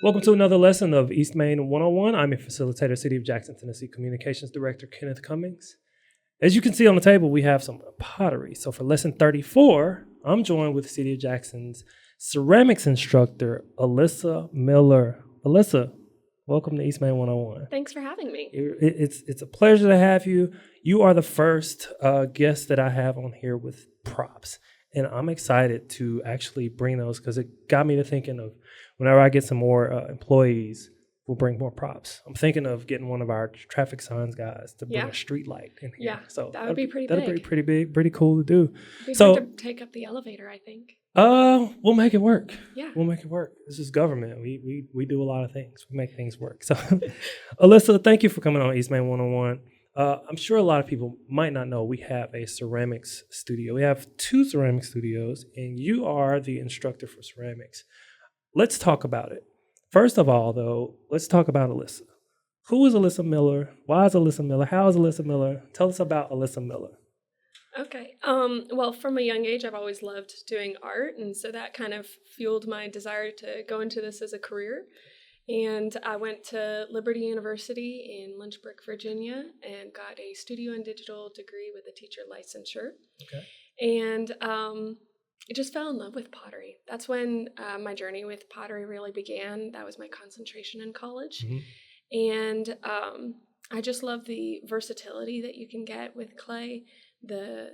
Welcome to another lesson of East Main 101. I'm your facilitator, City of Jackson, Tennessee Communications Director Kenneth Cummings. As you can see on the table, we have some pottery. So for lesson 34, I'm joined with City of Jackson's ceramics instructor, Allyssa Miller. Allyssa, welcome to East Main 101. Thanks for having me. It's a pleasure to have you. You are the first guest that I have on here with props. And I'm excited to actually bring those because it got me to thinking of whenever I get some more employees, we'll bring more props. I'm thinking of getting one of our traffic signs guys to bring a street light in here. Yeah, so that would be pretty that'd big. be pretty big, pretty cool to do. It'd be hard to take up the elevator, I think. We'll make it work. Yeah. We'll make it work. This is government. We do a lot of things. We make things work. So, Allyssa, thank you for coming on East Main 101. I'm sure a lot of people might not know we have a ceramics studio. We have 2 ceramic studios, and you are the instructor for ceramics. Let's talk about it. First of all, though, let's talk about Allyssa. Who is Allyssa Miller? Why is Allyssa Miller? How is Allyssa Miller? Tell us about Allyssa Miller. Okay. Well, from a young age, I've always loved doing art, and so that kind of fueled my desire to go into this as a career. And I went to Liberty University in Lynchburg, Virginia, and got a studio and digital degree with a teacher licensure. Okay. And I just fell in love with pottery. That's when my journey with pottery really began. That was my concentration in college. Mm-hmm. And I just love the versatility that you can get with clay, the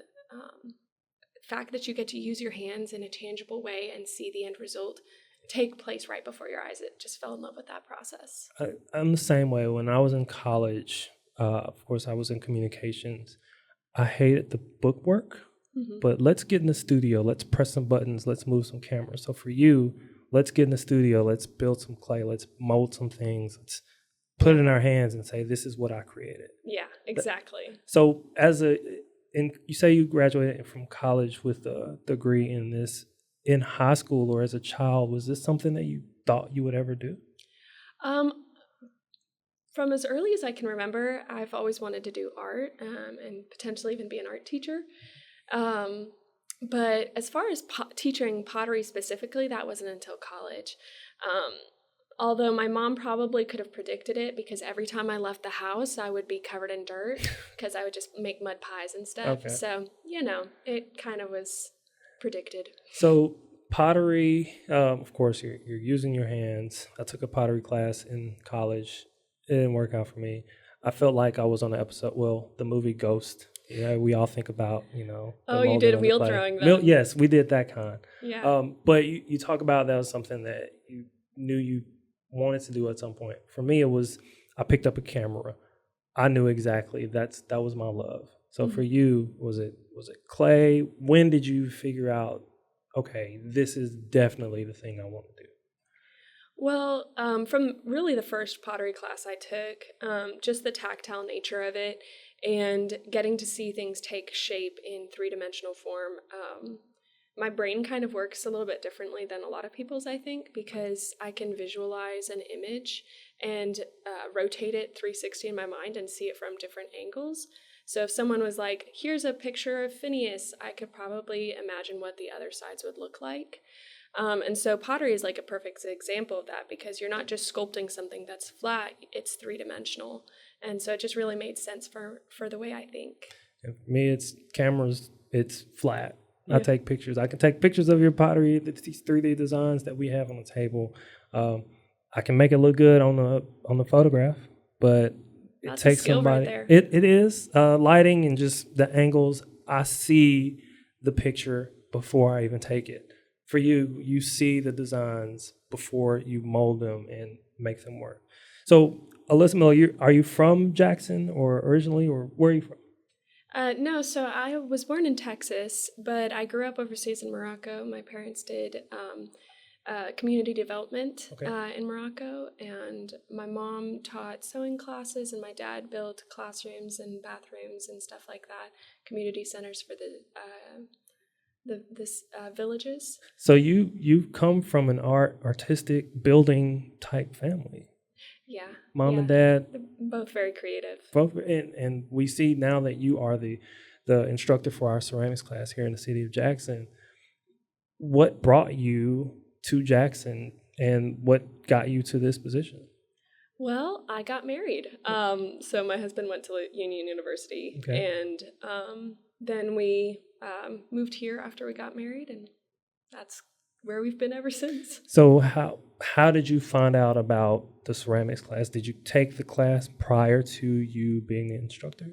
fact that you get to use your hands in a tangible way and see the end result take place right before your eyes. It just fell in love with that process. I'm the same way. When I was in college, of course, I was in communications. I hated the bookwork, but let's get in the studio. Let's press some buttons. Let's move some cameras. So for you, let's get in the studio. Let's build some clay. Let's mold some things. Let's put it in our hands and say, this is what I created. Yeah, exactly. So you say you graduated from college with a degree in this. In high school or as a child, was this something that you thought you would ever do? From as early as I can remember, I've always wanted to do art and potentially even be an art teacher. But as far as teaching pottery specifically, that wasn't until college. Although my mom probably could have predicted it because every time I left the house, I would be covered in dirt because I would just make mud pies and stuff. Okay. So, it kind of was predicted. So pottery, of course, you're using your hands. I took a pottery class in college. It didn't work out for me. I felt like I was on the movie Ghost. Yeah, we all think about, Oh, you did wheel throwing though. Yes, we did that kind. Yeah. But you talk about that was something that you knew you wanted to do at some point. For me, it was I picked up a camera. I knew exactly that was my love. So for you, was it clay? When did you figure out, okay, this is definitely the thing I want to do? Well, from really the first pottery class I took, just the tactile nature of it and getting to see things take shape in 3-dimensional form, my brain kind of works a little bit differently than a lot of people's, I think, because I can visualize an image and rotate it 360 in my mind and see it from different angles. So if someone was like, here's a picture of Phineas, I could probably imagine what the other sides would look like. And so pottery is like a perfect example of that because you're not just sculpting something that's flat, it's 3-dimensional. And so it just really made sense for the way I think. And for me, it's cameras, it's flat. Yeah. I take pictures. I can take pictures of your pottery, these 3D designs that we have on the table. I can make it look good on the photograph, but it takes somebody. Right there. It is lighting and just the angles. I see the picture before I even take it. For you, you see the designs before you mold them and make them work. So, Allyssa Miller, are you from Jackson or originally, or where are you from? No, so I was born in Texas, but I grew up overseas in Morocco. My parents did community development in Morocco, and my mom taught sewing classes, and my dad built classrooms and bathrooms and stuff like that, community centers for the villages. So you come from an artistic building type family. Yeah. Mom and dad. They're both very creative. Both, and we see now that you are the instructor for our ceramics class here in the city of Jackson. What brought you to Jackson And what got you to this position? Well, I got married. So my husband went to Union University, Okay. and then we moved here after we got married, and that's where we've been ever since. So how did you find out about the ceramics class? Did you take the class prior to you being the instructor?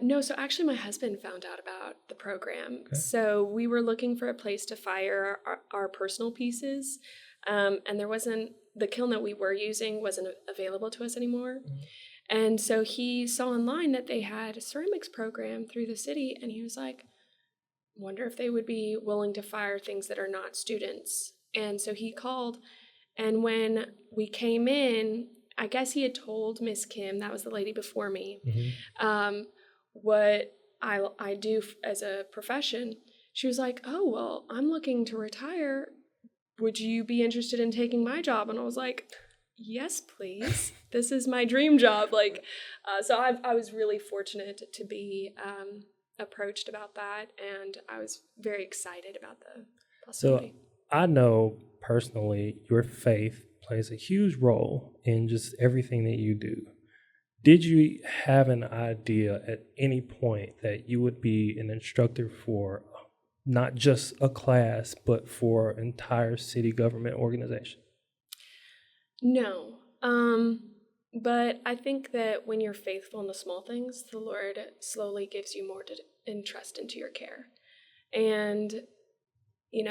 No, so actually my husband found out about the program. Okay. So we were looking for a place to fire our personal pieces, and the kiln that we were using wasn't available to us anymore. And so he saw online that they had a ceramics program through the city, and he was like, wonder if they would be willing to fire things that are not students. And so he called, and when we came in, I guess he had told Miss Kim, that was the lady before me, what I do as a profession. She was like, oh, well, I'm looking to retire. Would you be interested in taking my job? And I was like, yes, please. This is my dream job. So I was really fortunate to be approached about that, and I was very excited about the possibility. So I know personally your faith plays a huge role in just everything that you do. Did you have an idea at any point that you would be an instructor for not just a class, but for an entire city government organization? No. But I think that when you're faithful in the small things, the Lord slowly gives you more to entrust into your care. And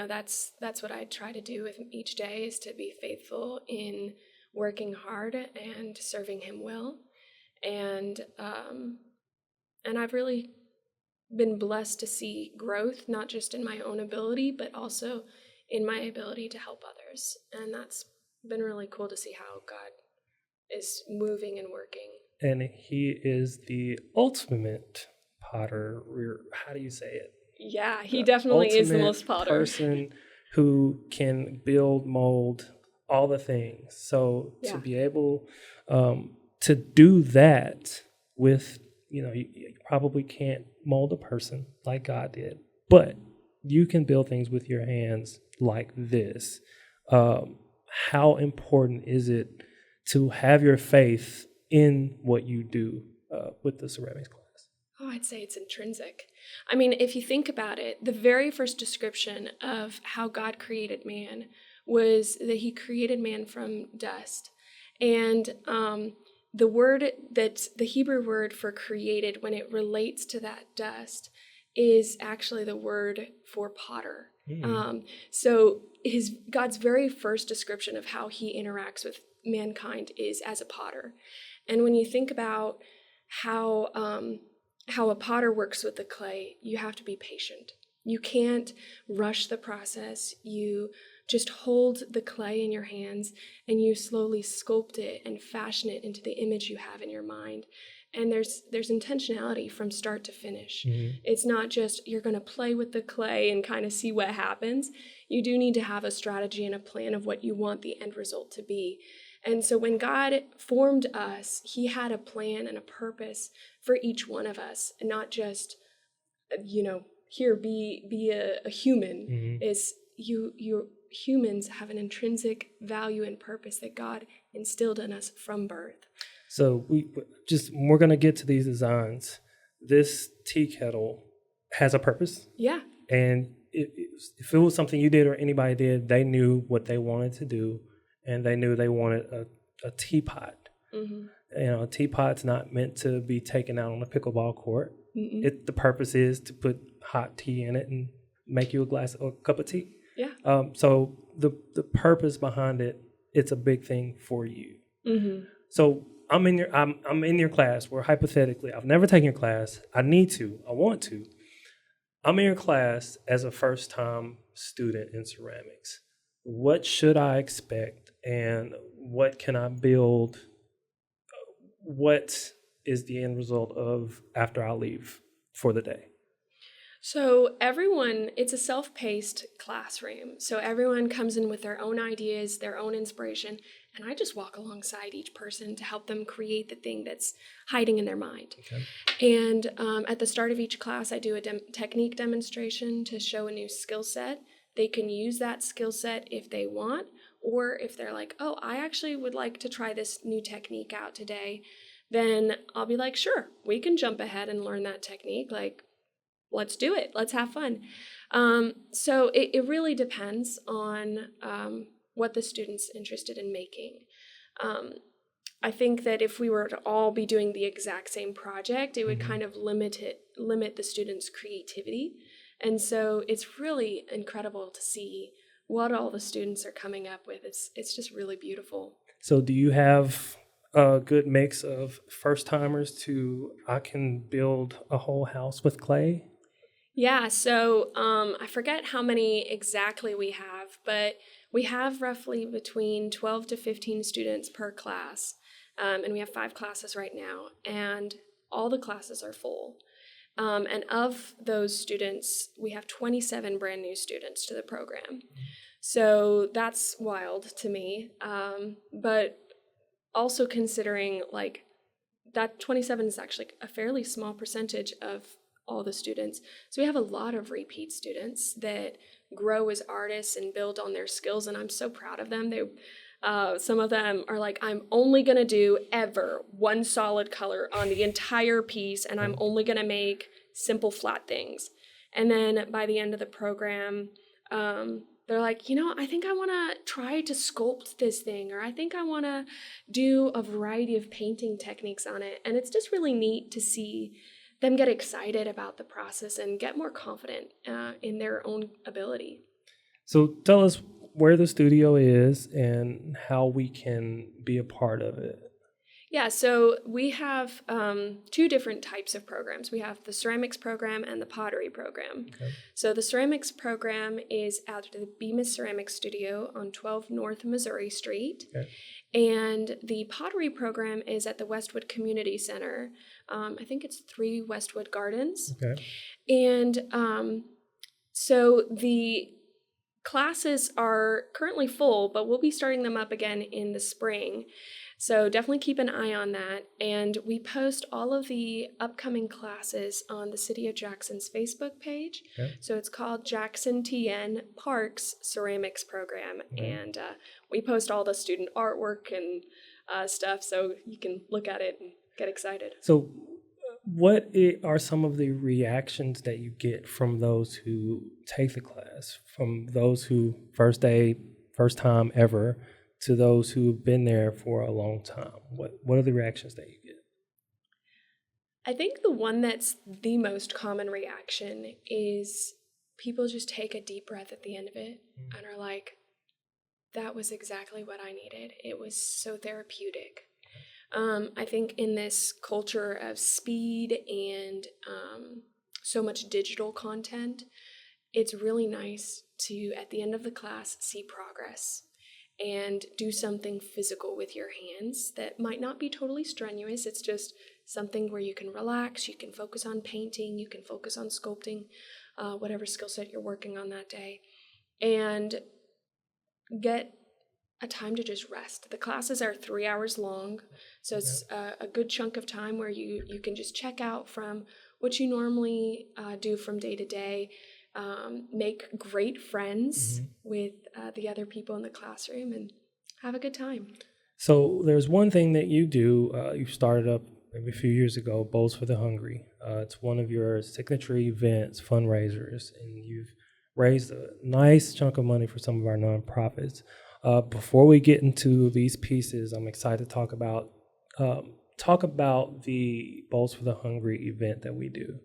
that's what I try to do with each day, is to be faithful in working hard and serving him well. And I've really been blessed to see growth, not just in my own ability, but also in my ability to help others. And that's been really cool to see how God is moving and working. And he is the ultimate potter. How do you say it? Yeah, he definitely is the most potter person who can build, mold, all the things. So to be able to do that with, you probably can't mold a person like God did, but you can build things with your hands like this. How important is it to have your faith in what you do with the ceramics class? Oh, I'd say it's intrinsic. I mean, if you think about it, the very first description of how God created man was that he created man from dust. And the Hebrew word for created, when it relates to that dust, is actually the word for potter. So God's very first description of how he interacts with mankind is as a potter. And when you think about how a potter works with the clay, you have to be patient. You can't rush the process. You just hold the clay in your hands and you slowly sculpt it and fashion it into the image you have in your mind. And there's intentionality from start to finish. It's not just you're going to play with the clay and kind of see what happens. You do need to have a strategy and a plan of what you want the end result to be. And so when God formed us, he had a plan and a purpose for each one of us, and not just, here, be a human. Is you humans have an intrinsic value and purpose that God instilled in us from birth. So we're going to get to these designs. This tea kettle has a purpose. Yeah. And if it was something you did or anybody did, they knew what they wanted to do, and they knew they wanted a teapot. A teapot's not meant to be taken out on a pickleball court. The purpose is to put hot tea in it and make you a cup of tea. Yeah. So the purpose behind it, it's a big thing for you. So I'm in your class where hypothetically, I've never taken your class. I want to. I'm in your class as a first-time student in ceramics. What should I expect, and what can I build? What is the end result of after I leave for the day? So it's a self-paced classroom. So everyone comes in with their own ideas, their own inspiration, and I just walk alongside each person to help them create the thing that's hiding in their mind. Okay. And at the start of each class, I do a technique demonstration to show a new skill set. They can use that skill set if they want, or if they're like, oh, I actually would like to try this new technique out today, then I'll be like, sure, we can jump ahead and learn that technique. Like, let's do it. Let's have fun. So it really depends on what the student's interested in making. I think that if we were to all be doing the exact same project, it would kind of limit the students' creativity. And so it's really incredible to see what all the students are coming up with. It's just really beautiful. So do you have a good mix of first-timers to, I can build a whole house with clay? Yeah, so I forget how many exactly we have, but we have roughly between 12 to 15 students per class, and we have 5 classes right now, and all the classes are full. And of those students, we have 27 brand new students to the program. So that's wild to me, but also considering like that 27 is actually a fairly small percentage of all the students. So we have a lot of repeat students that grow as artists and build on their skills, and I'm so proud of them. Some of them are like, I'm only going to do ever one solid color on the entire piece, and I'm only going to make simple flat things. And then by the end of the program, they're like, I think I want to try to sculpt this thing, or I think I want to do a variety of painting techniques on it. And it's just really neat to see them get excited about the process and get more confident in their own ability. So tell us where the studio is and how we can be a part of it. Yeah, so we have 2 different types of programs. We have the ceramics program and the pottery program. Okay. So the ceramics program is at the Bemis Ceramics Studio on 12 North Missouri Street. Okay. And the pottery program is at the Westwood Community Center. I think it's 3 Westwood Gardens. Okay. And so the classes are currently full, but we'll be starting them up again in the spring. So definitely keep an eye on that. And we post all of the upcoming classes on the City of Jackson's Facebook page. Okay. So it's called Jackson TN Parks Ceramics Program. And we post all the student artwork and stuff, so you can look at it and get excited. So what are some of the reactions that you get from those who take the class, from those who first day, first time ever, to those who've been there for a long time? What are the reactions that you get? I think the one that's the most common reaction is people just take a deep breath at the end of it and are like, that was exactly what I needed. It was so therapeutic. I think in this culture of speed and so much digital content, it's really nice to, at the end of the class, see progress and do something physical with your hands that might not be totally strenuous. It's just something where you can relax, you can focus on painting, you can focus on sculpting, whatever skill set you're working on that day, and get a time to just rest. The classes are 3 hours long, so it's a good chunk of time where you can just check out from what you normally do from day to day, make great friends with the other people in the classroom, and have a good time. So there's one thing that you do. You started up maybe a few years ago, Bowls for the Hungry. It's one of your signature events, fundraisers, and you've raised a nice chunk of money for some of our nonprofits. Before we get into these pieces, I'm excited to talk about the Bowls for the Hungry event that we do.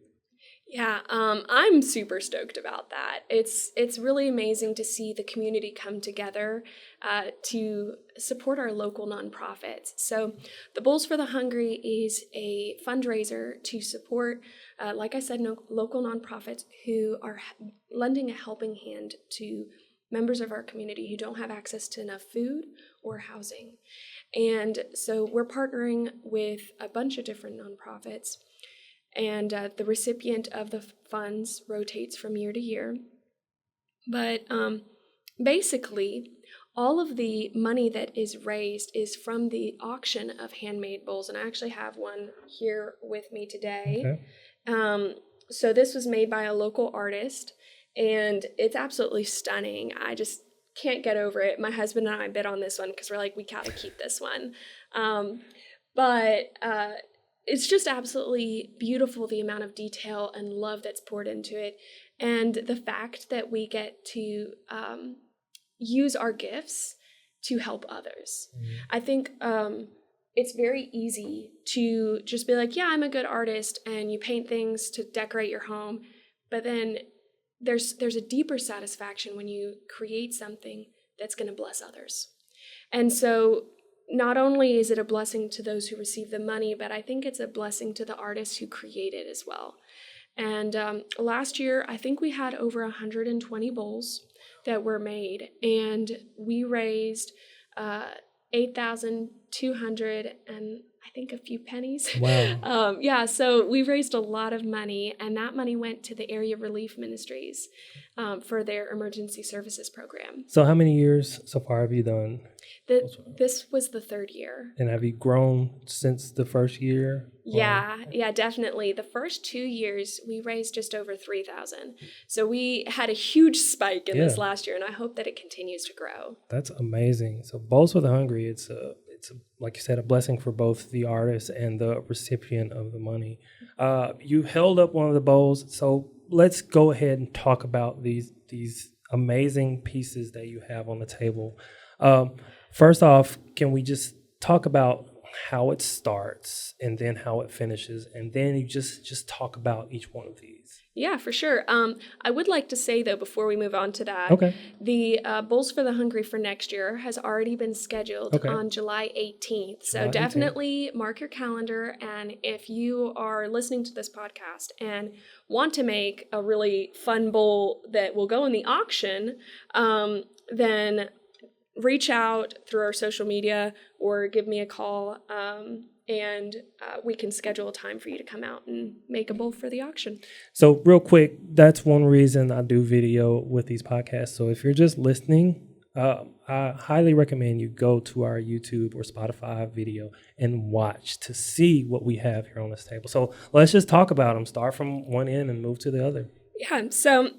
Yeah, I'm super stoked about that. It's really amazing to see the community come together to support our local nonprofits. So the Bowls for the Hungry is a fundraiser to support, like I said, local nonprofits who are lending a helping hand to members of our community who don't have access to enough food or housing. And so we're partnering with a bunch of different nonprofits, and the recipient of the funds rotates from year to year. But basically, all of the money that is raised is from the auction of handmade bowls, and I actually have one here with me today. Okay. So this was made by a local artist, and it's absolutely stunning. I just can't get over it. My husband and I bid on this one because we're like, we got to keep this one. But it's just absolutely beautiful, the amount of detail and love that's poured into it. And the fact that we get to use our gifts to help others. I think it's very easy to just be like, yeah, I'm a good artist, and you paint things to decorate your home. But then there's a deeper satisfaction when you create something that's going to bless others. And so not only is it a blessing to those who receive the money, but I think it's a blessing to the artists who create it as well. And last year, I think we had over 120 bowls that were made, and we raised $8,200 and I think a few pennies. Wow. So we raised a lot of money, and that money went to the Area Relief Ministries for their emergency services program. So how many years so far have you done? This was the third year. And have you grown since the first year? Yeah, definitely. The first 2 years, we raised just over $3,000. So we had a huge spike in this last year, and I hope that it continues to grow. That's amazing. So Bowls for the Hungry, it's like you said, a blessing for both the artist and the recipient of the money. You held up one of the bowls, so let's go ahead and talk about these amazing pieces that you have on the table. First off, can we just talk about how it starts and then how it finishes, and then you just talk about each one of these? Yeah, for sure. I would like to say, though, before we move on to that, the Bowls for the Hungry for next year has already been scheduled on July 18th. So definitely mark your calendar. And if you are listening to this podcast and want to make a really fun bowl that will go in the auction, then reach out through our social media or give me a call, and we can schedule a time for you to come out and make a bowl for the auction. So real quick, that's one reason I do video with these podcasts. So if you're just listening, I highly recommend you go to our YouTube or Spotify video and watch to see what we have here on this table. So let's just talk about them. Start from one end and move to the other. Yeah, so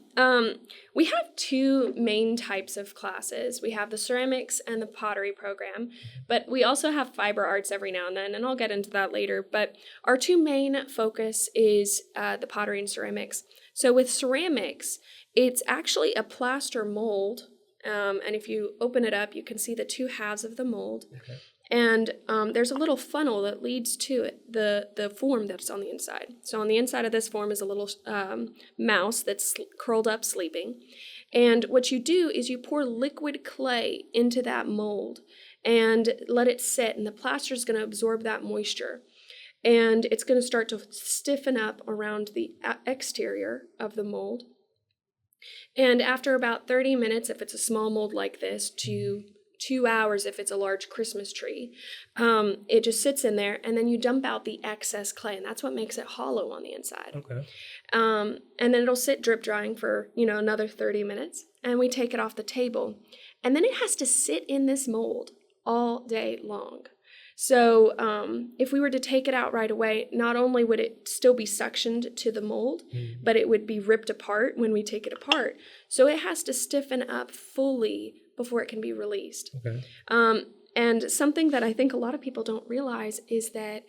we have two main types of classes. We have the ceramics and the pottery program, but we also have fiber arts every now and then, and I'll get into that later. But our two main focus is the pottery and ceramics. So with ceramics, it's actually a plaster mold, and if you open it up, you can see the two halves of the mold. Okay. And there's a little funnel that leads to it, the form that's on the inside. So on the inside of this form is a little mouse that's curled up sleeping. And what you do is you pour liquid clay into that mold and let it sit, and the plaster is going to absorb that moisture. And it's going to start to stiffen up around the exterior of the mold. And after about 30 minutes, if it's a small mold like this, to 2 hours if it's a large Christmas tree, it just sits in there, and then you dump out the excess clay, and that's what makes it hollow on the inside. Okay. And then it'll sit drip drying for another 30 minutes, and we take it off the table, and then it has to sit in this mold all day long. So if we were to take it out right away, not only would it still be suctioned to the mold, but it would be ripped apart when we take it apart. So it has to stiffen up fully before it can be released. Okay. And something that I think a lot of people don't realize is that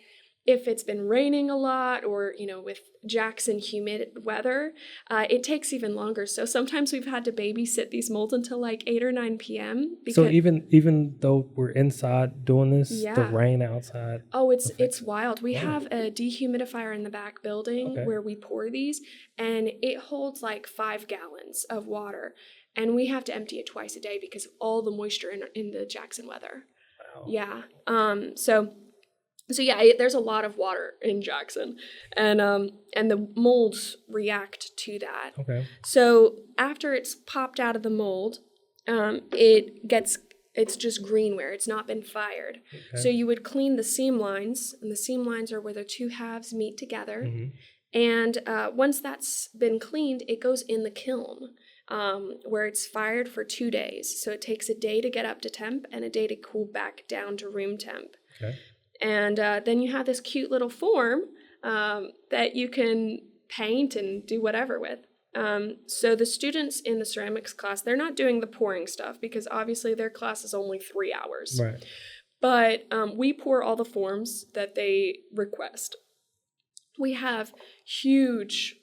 if it's been raining a lot, or with Jackson humid weather, it takes even longer. So sometimes we've had to babysit these molds until like 8 or 9 p.m. So even though we're inside doing this, the rain outside. Oh, it's wild. We have a dehumidifier in the back building where we pour these, and it holds like 5 gallons of water. And we have to empty it twice a day because of all the moisture in the Jackson weather. Wow. Yeah. So there's a lot of water in Jackson, and the molds react to that. Okay. So after it's popped out of the mold, it's just greenware. It's not been fired. Okay. So you would clean the seam lines, and the seam lines are where the two halves meet together. Mm-hmm. And once that's been cleaned, it goes in the kiln, where it's fired for 2 days. So it takes a day to get up to temp and a day to cool back down to room temp. Okay. And then you have this cute little form that you can paint and do whatever with. So the students in the ceramics class, they're not doing the pouring stuff because obviously their class is only 3 hours. Right. But we pour all the forms that they request. We have huge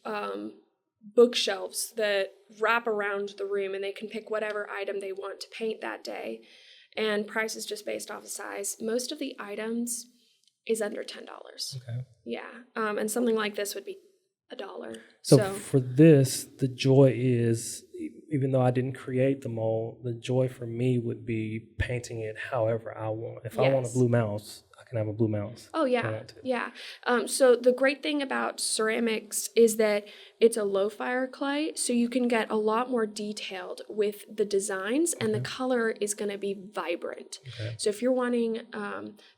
bookshelves that wrap around the room, and they can pick whatever item they want to paint that day. And price is just based off of size. Most of the items is under $10. Okay. Yeah. And something like this would be $1. So for this, the joy is, even though I didn't create the mold, the joy for me would be painting it however I want. If I want a blue mouse, I can have a blue mouse. Oh, yeah. Yeah. So the great thing about ceramics is that it's a low fire clay, so you can get a lot more detailed with the designs, and the color is going to be vibrant. Okay. So if you're wanting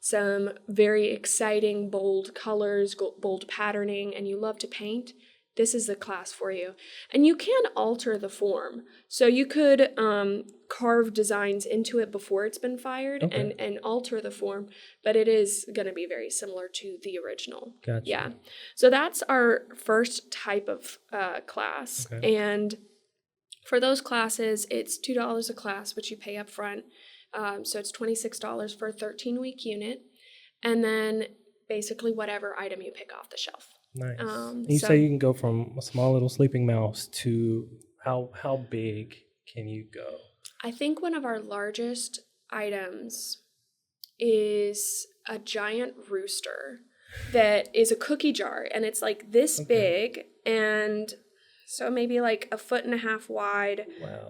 some very exciting, bold colors, bold patterning, and you love to paint, this is the class for you. And you can alter the form. So you could carve designs into it before it's been fired and alter the form, but it is going to be very similar to the original. Gotcha. Yeah. So that's our first type of class. Okay. And for those classes, it's $2 a class, which you pay up front. So it's $26 for a 13-week unit. And then basically whatever item you pick off the shelf. Nice. You say you can go from a small little sleeping mouse to how big can you go? I think one of our largest items is a giant rooster that is a cookie jar, and it's like this big, and so maybe like 1.5 wide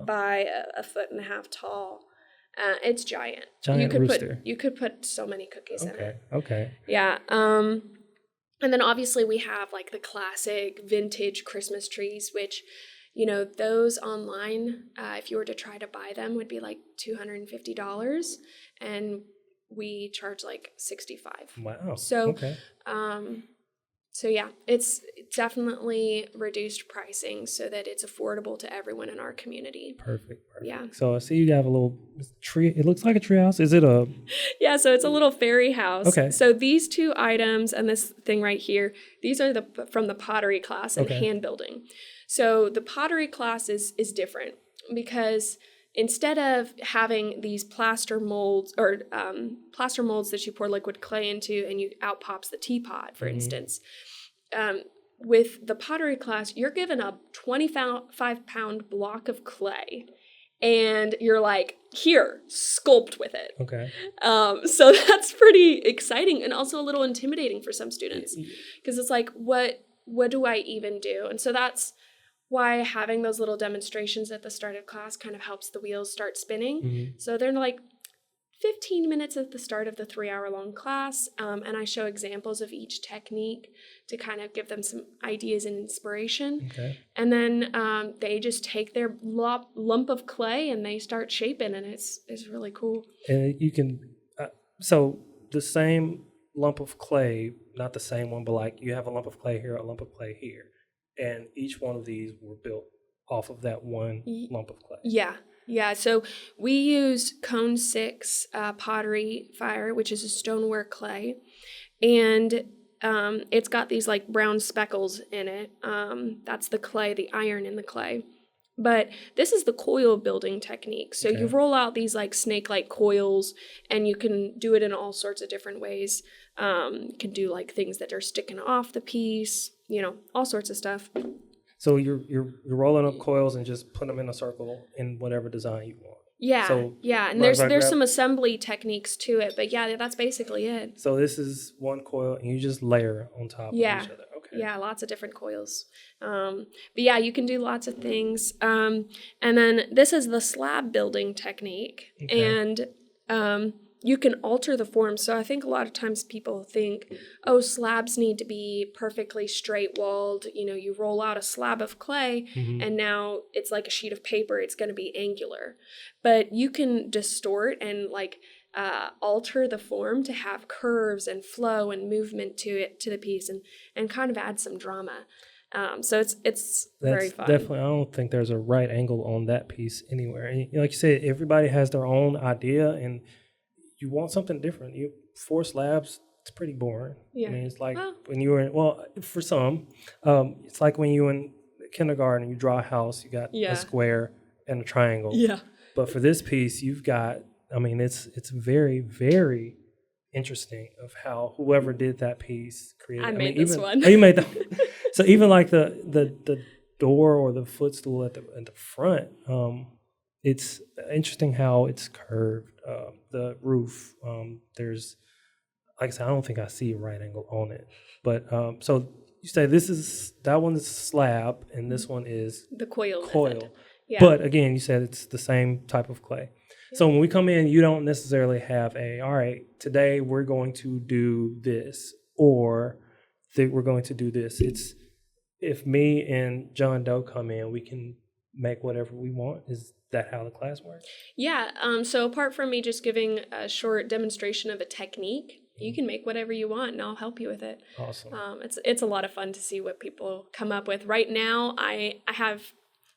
by a 1.5 tall. It's giant. Rooster. You could put so many cookies in it. Okay. Yeah. And then obviously we have like the classic vintage Christmas trees, which, you know, those online, if you were to try to buy them, would be like $250, and we charge like $65. Wow. So, so yeah, it's definitely reduced pricing so that it's affordable to everyone in our community. Perfect. Yeah. So I see you have a little tree. It looks like a tree house. Is it a? Yeah. So it's a little fairy house. Okay. So these two items and this thing right here, these are from the pottery class and hand building. So the pottery class is different because instead of having these plaster molds that you pour liquid clay into and out pops the teapot, for instance, with the pottery class, you're given a 25-pound block of clay, and you're like, here, sculpt with it. Okay. So that's pretty exciting and also a little intimidating for some students because it's like, what do I even do? And so that's why having those little demonstrations at the start of class kind of helps the wheels start spinning. Mm-hmm. So they're like 15 minutes at the start of the 3-hour-long class, and I show examples of each technique to kind of give them some ideas and inspiration. Okay. And then they just take their lump of clay and they start shaping, and it's really cool. And you can, so the same lump of clay, not the same one, but like you have a lump of clay here, a lump of clay here, and each one of these were built off of that one lump of clay. Yeah, so we use Cone 6 pottery fire, which is a stoneware clay, and it's got these like brown speckles in it. That's the clay, the iron in the clay. But this is the coil building technique. So you roll out these like snake-like coils, and you can do it in all sorts of different ways. You can do like things that are sticking off the piece, all sorts of stuff. So you're rolling up coils and just put them in a circle in whatever design you want. Yeah, and there's some assembly techniques to it, but yeah, that's basically it. So this is one coil, and you just layer on top of each other. Okay. Yeah, lots of different coils. But yeah, you can do lots of things. And then this is the slab building technique, and you can alter the form. So I think a lot of times people think, slabs need to be perfectly straight walled. You roll out a slab of clay and now it's like a sheet of paper. It's going to be angular. But you can distort and alter the form to have curves and flow and movement to the piece and kind of add some drama. So it's very fun. Definitely, I don't think there's a right angle on that piece anywhere. And like you said, everybody has their own idea, and you want something different. 4 slabs, it's pretty boring. Yeah. I mean, it's like when you were for some, it's like when you were in kindergarten, you draw a house, you got a square and a triangle. Yeah. But for this piece, you've got, I mean, it's very, very interesting of how whoever did that piece created. I made this one. Oh, you made that. So even like the door or the footstool at the front, it's interesting how it's curved. The roof, there's, like I said, I don't think I see a right angle on it. But so you say that one is slab and this one is the coil. Method. Yeah. But again, you said it's the same type of clay. So when we come in, you don't necessarily have all right, today we're going to do this, or we're going to do this. It's, if me and John Doe come in, we can make whatever we want. Is that how the class works? Yeah. So apart from me just giving a short demonstration of a technique, you can make whatever you want and I'll help you with it. Awesome. It's a lot of fun to see what people come up with. Right now, I have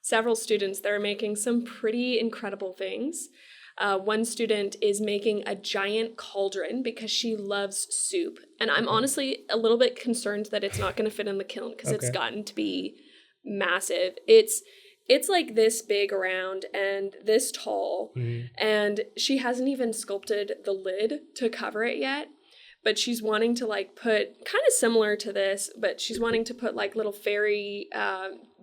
several students that are making some pretty incredible things. One student is making a giant cauldron because she loves soup. And I'm honestly a little bit concerned that it's not going to fit in the kiln because it's gotten to be massive. It's like this big around and this tall. And she hasn't even sculpted the lid to cover it yet. But she's wanting to like put, kind of similar to this, but she's wanting to put like little fairy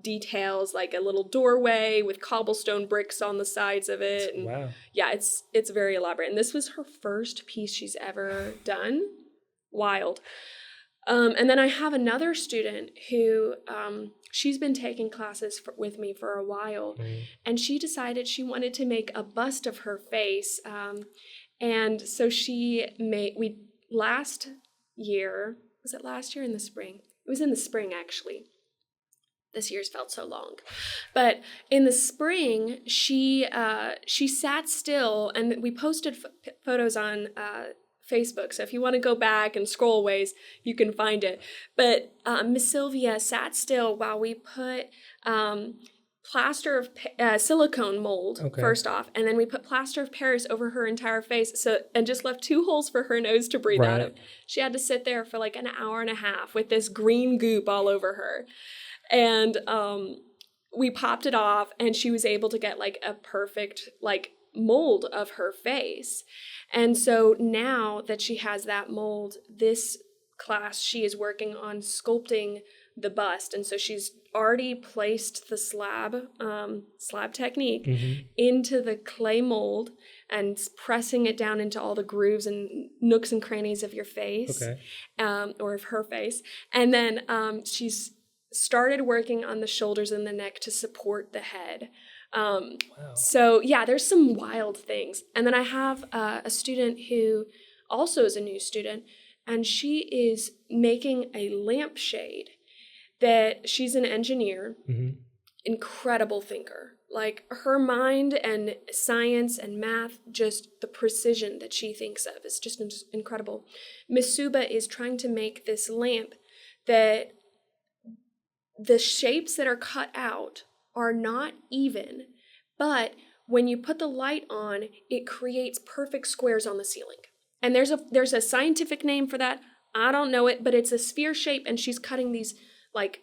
details, like a little doorway with cobblestone bricks on the sides of it. And wow. Yeah, it's very elaborate. And this was her first piece she's ever done. Wild. And then I have another student who she's been taking classes with me for a while. And she decided she wanted to make a bust of her face. And so last year, was it last year in the spring? It was in the spring, actually. This year's felt so long. But in the spring, she sat still, and we posted photos on Facebook. So if you want to go back and scroll ways, you can find it. But Miss Sylvia sat still while we put plaster of silicone mold first off, and then we put plaster of Paris over her entire face, and just left 2 holes for her nose to breathe out of. She had to sit there for like an hour and a half with this green goop all over her, and we popped it off, and she was able to get like a perfect like mold of her face. And so now that she has that mold, this class she is working on sculpting the bust, and so she's already placed the slab technique into the clay mold and pressing it down into all the grooves and nooks and crannies of your face, or of her face. And then she's started working on the shoulders and the neck to support the head. Wow. So yeah, there's some wild things. And then I have a student who also is a new student, and she is making a lampshade. That she's an engineer, incredible thinker. Like her mind and science and math, just the precision that she thinks of is just incredible. Miss Suba is trying to make this lamp that the shapes that are cut out are not even, but when you put the light on, it creates perfect squares on the ceiling. And there's a scientific name for that. I don't know it, but it's a sphere shape, and she's cutting these like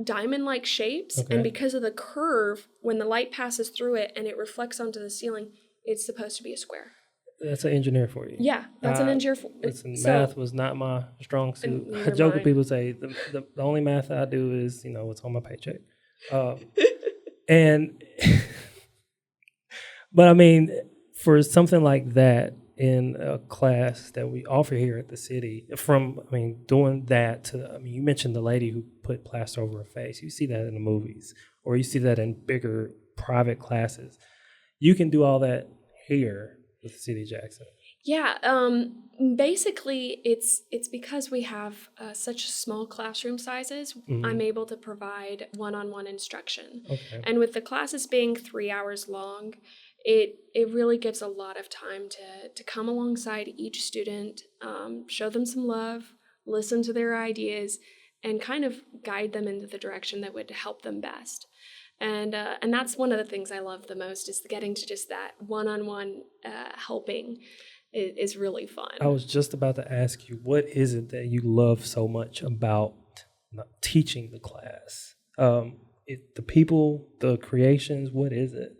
diamond-like shapes, and because of the curve, when the light passes through it and it reflects onto the ceiling, it's supposed to be a square. That's an engineer for you. Yeah, that's an engineer. Math was not my strong suit. I joke with people, say the only math I do is what's on my paycheck, and but I mean, for something like that. In a class that we offer here at the city, doing that to, you mentioned the lady who put plaster over her face. You see that in the movies, or you see that in bigger private classes. You can do all that here with the city of Jackson. Yeah, basically it's because we have such small classroom sizes, I'm able to provide one-on-one instruction. And with the classes being 3 hours long, it really gives a lot of time to come alongside each student, show them some love, listen to their ideas, and kind of guide them into the direction that would help them best. And that's one of the things I love the most, is getting to just that one-on-one helping is really fun. I was just about to ask you, what is it that you love so much about teaching the class? The people, the creations, what is it?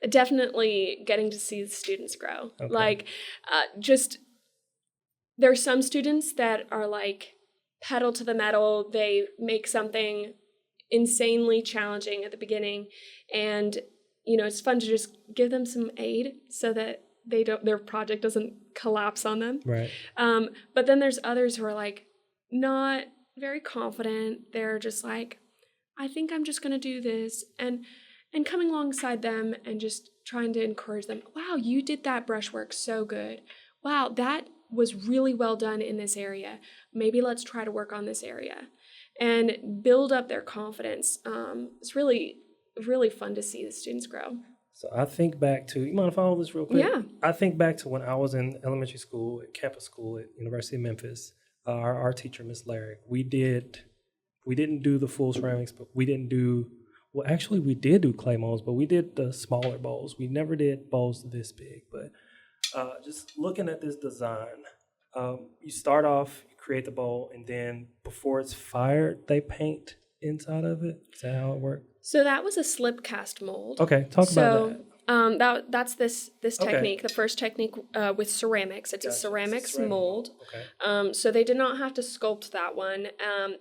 Definitely getting to see the students grow. Okay. Like, just there are some students that are like pedal to the metal. They make something insanely challenging at the beginning, and it's fun to just give them some aid so that their project doesn't collapse on them. Right. But then there's others who are like not very confident. They're just like, I think I'm just going to do this, and coming alongside them and just trying to encourage them. Wow, you did that brushwork so good. Wow, that was really well done in this area. Maybe let's try to work on this area and build up their confidence. It's really, really fun to see the students grow. So I think back to, you mind if I hold this real quick? Yeah. I think back to when I was in elementary school, at campus school at University of Memphis. Our art teacher, Miss Larrick, we didn't do the full ceramics, but we didn't do, well, actually we did do clay molds, but we did the smaller bowls. We never did bowls this big, but just looking at this design, you start off, you create the bowl, and then before it's fired, they paint inside of it. Is that how it works? So that was a slip cast mold. Okay, talk about that. That's this technique, the first technique with ceramics. It's a ceramics mold. Okay. So they did not have to sculpt that one,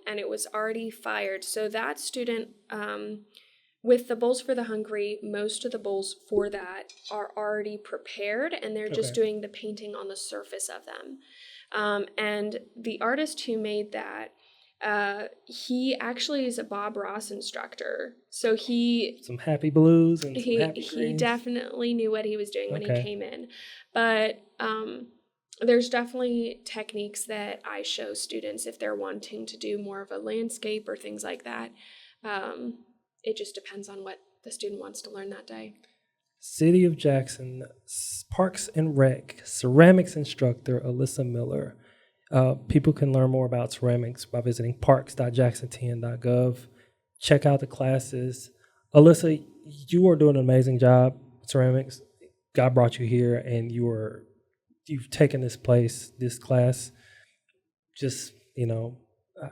and it was already fired. So that student, with the bowls for the hungry, most of the bowls for that are already prepared, and they're just doing the painting on the surface of them. And the artist who made that, he actually is a Bob Ross instructor. So some happy blues and he definitely knew what he was doing when he came in. But there's definitely techniques that I show students if they're wanting to do more of a landscape or things like that. It just depends on what the student wants to learn that day. City of Jackson Parks and Rec ceramics instructor Allyssa Miller. People can learn more about ceramics by visiting parks.jackson10.gov. Check out the classes. Allyssa, you are doing an amazing job with ceramics. God brought you here, and you've taken this class. Just,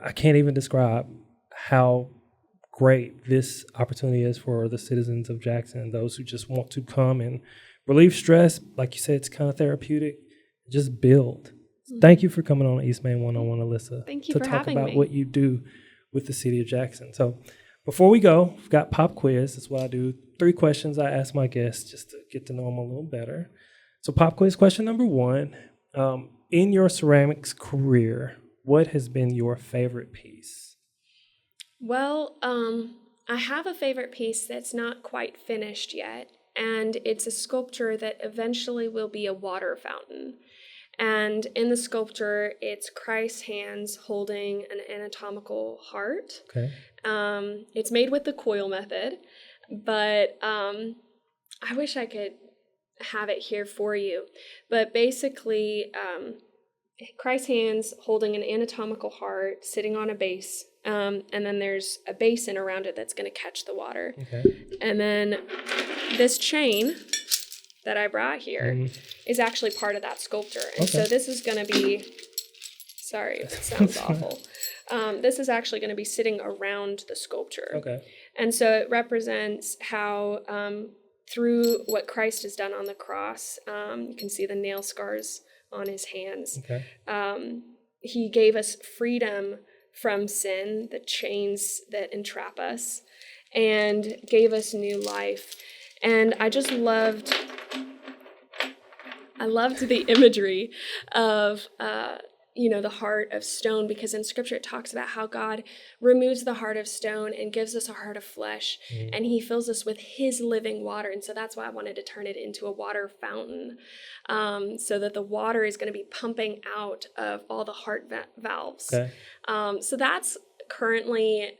I can't even describe how great this opportunity is for the citizens of Jackson and those who just want to come and relieve stress. Like you said, it's kind of therapeutic. Just build. Thank you for coming on East Main 101, Alyssa. Thank you for having me. To talk about what you do with the City of Jackson. So before we go, we've got pop quiz. That's what I do. 3 questions I ask my guests just to get to know them a little better. So pop quiz question number 1. In your ceramics career, what has been your favorite piece? Well, I have a favorite piece that's not quite finished yet, and it's a sculpture that eventually will be a water fountain. And in the sculpture, it's Christ's hands holding an anatomical heart. Okay. It's made with the coil method, but I wish I could have it here for you. But basically, Christ's hands holding an anatomical heart sitting on a base, and then there's a basin around it that's going to catch the water. Okay. And then this chain that I brought here is actually part of that sculpture. And so this is going to be, sorry if it sounds awful, this is actually going to be sitting around the sculpture. Okay. And so it represents how through what Christ has done on the cross, you can see the nail scars on his hands. Okay. He gave us freedom from sin, the chains that entrap us, and gave us new life. And I just loved the imagery of, the heart of stone, because in Scripture it talks about how God removes the heart of stone and gives us a heart of flesh, and he fills us with his living water. And so that's why I wanted to turn it into a water fountain, so that the water is going to be pumping out of all the heart valves. Okay. So that's currently,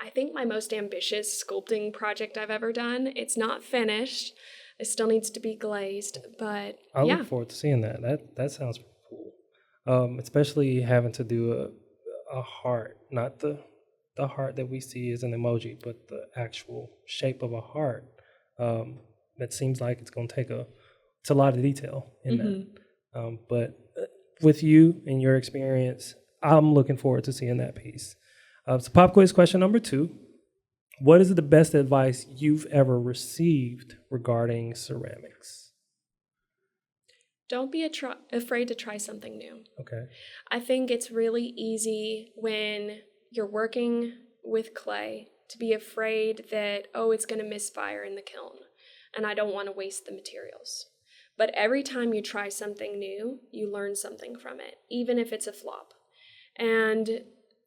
I think, my most ambitious sculpting project I've ever done. It's not finished. It still needs to be glazed, but I look forward to seeing that. That sounds cool. Especially having to do a heart, not the heart that we see as an emoji, but the actual shape of a heart. That seems like it's going to take it's a lot of detail in that. But with you and your experience, I'm looking forward to seeing that piece. So pop quiz question number 2. What is the best advice you've ever received regarding ceramics? Don't be afraid to try something new. Okay. I think it's really easy when you're working with clay to be afraid that, oh, it's going to misfire in the kiln, and I don't want to waste the materials. But every time you try something new, you learn something from it, even if it's a flop. And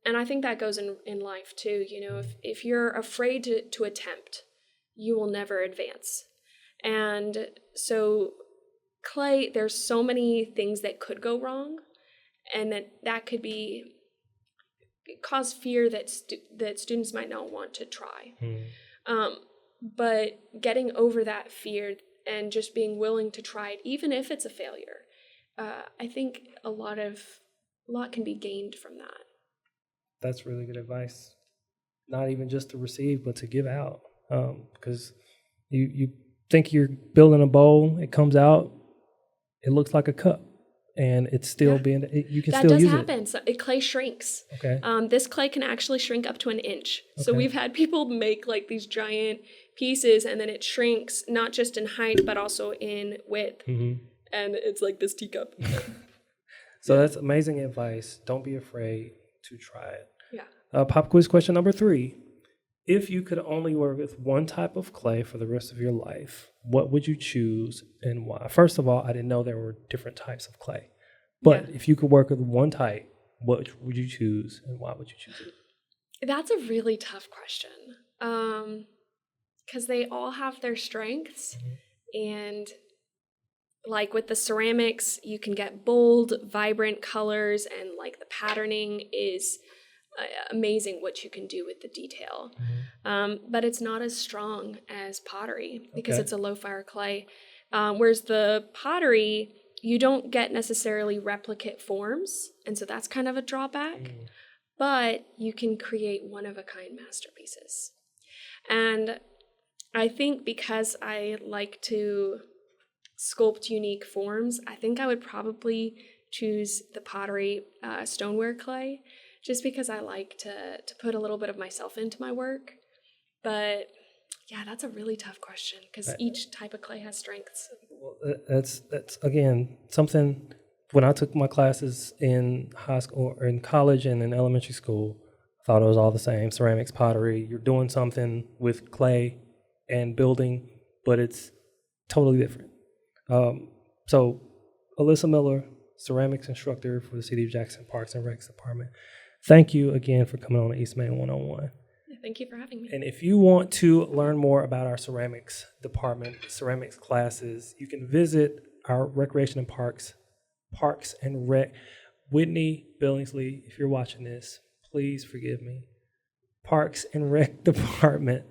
I think that goes in life too. You know, if you're afraid to attempt, you will never advance. And so clay, there's so many things that could go wrong, and that could cause fear that students might not want to try. But getting over that fear and just being willing to try it, even if it's a failure, I think a lot can be gained from that. That's really good advice. Not even just to receive, but to give out. Because you think you're building a bowl, it comes out, it looks like a cup, and it's still you can still use it. That does happen. So clay shrinks. Okay. This clay can actually shrink up to an inch. Okay. So we've had people make like these giant pieces, and then it shrinks not just in height but also in width, and it's like this teacup. So that's amazing advice. Don't be afraid to try it. Yeah. Pop quiz question number 3. If you could only work with one type of clay for the rest of your life, what would you choose and why? First of all, I didn't know there were different types of clay. But if you could work with one type, what would you choose and why would you choose it? That's a really tough question. Because they all have their strengths. And like with the ceramics, you can get bold, vibrant colors, and like the patterning is amazing what you can do with the detail. But it's not as strong as pottery because it's a low fire clay. Whereas the pottery, you don't get necessarily replicate forms, and so that's kind of a drawback. But you can create one-of-a-kind masterpieces. And I think because I like to sculpt unique forms, I think I would probably choose the pottery stoneware clay, just because I like to put a little bit of myself into my work. But yeah, that's a really tough question because each type of clay has strengths. Well, that's again something. When I took my classes in high school or in college and in elementary school, I thought it was all the same: ceramics, pottery. You're doing something with clay and building, but it's totally different. So, Allyssa Miller, ceramics instructor for the City of Jackson Parks and Recs Department. Thank you again for coming on East Main 101. Thank you for having me. And if you want to learn more about our ceramics department, ceramics classes, you can visit our Recreation and Parks and Rec. Whitney Billingsley, if you're watching this, please forgive me. Parks and Rec Department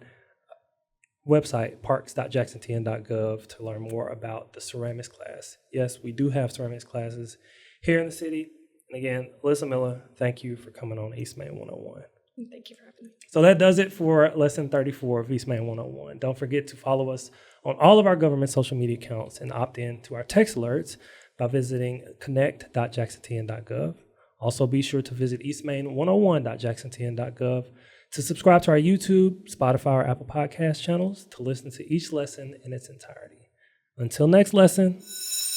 website, parks.jacksontn.gov, to learn more about the ceramics class. Yes, we do have ceramics classes here in the city. And again, Allyssa Miller, thank you for coming on East Main 101. Thank you for having me. So that does it for lesson 34 of East Main 101. Don't forget to follow us on all of our government social media accounts and opt in to our text alerts by visiting connect.jacksontn.gov. Also, be sure to visit eastmain101.jacksontn.gov to subscribe to our YouTube, Spotify, or Apple Podcast channels to listen to each lesson in its entirety. Until next lesson,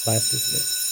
class dismissed.